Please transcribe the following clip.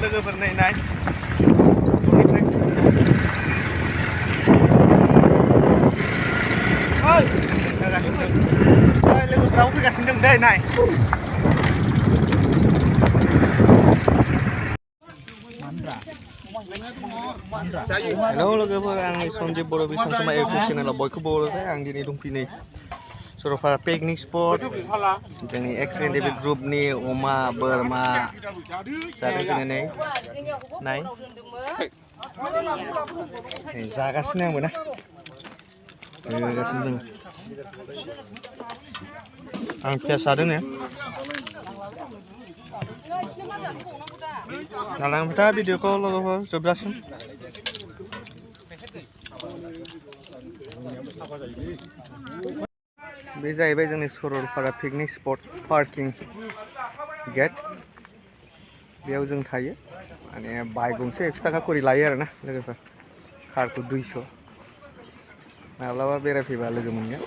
लोगोफोर नै नाय लोगोफ्राव फैगासिनो दं दै नाय हेलौ लोगोफोर आंनि सन्जिब बर' बिसंसमा इउटुब चेनेलाव बयखौबो बरायबाय आं दिनै दंफैयो सरलपारा पिकनिक स्पट जोंनि एक्स एनडिबि ग्रुपनि अमा बोरमा जादों जोङो नै नाय जागासिनो आंबो ना जागासिनो दङ आं पियास जादों ने नालांबाय था भिडिअखौ लोगोफोर जोबजासिम बे जाहैबाय जोंनि Saralpara picnic spot parking gate बेयाव जों थायो माने बाइक गंसे 100 थाखा करि लायो आरोना लोगोफोर कारखौ 200 माब्लाबा बेरायफैबा लोगो मोनगोन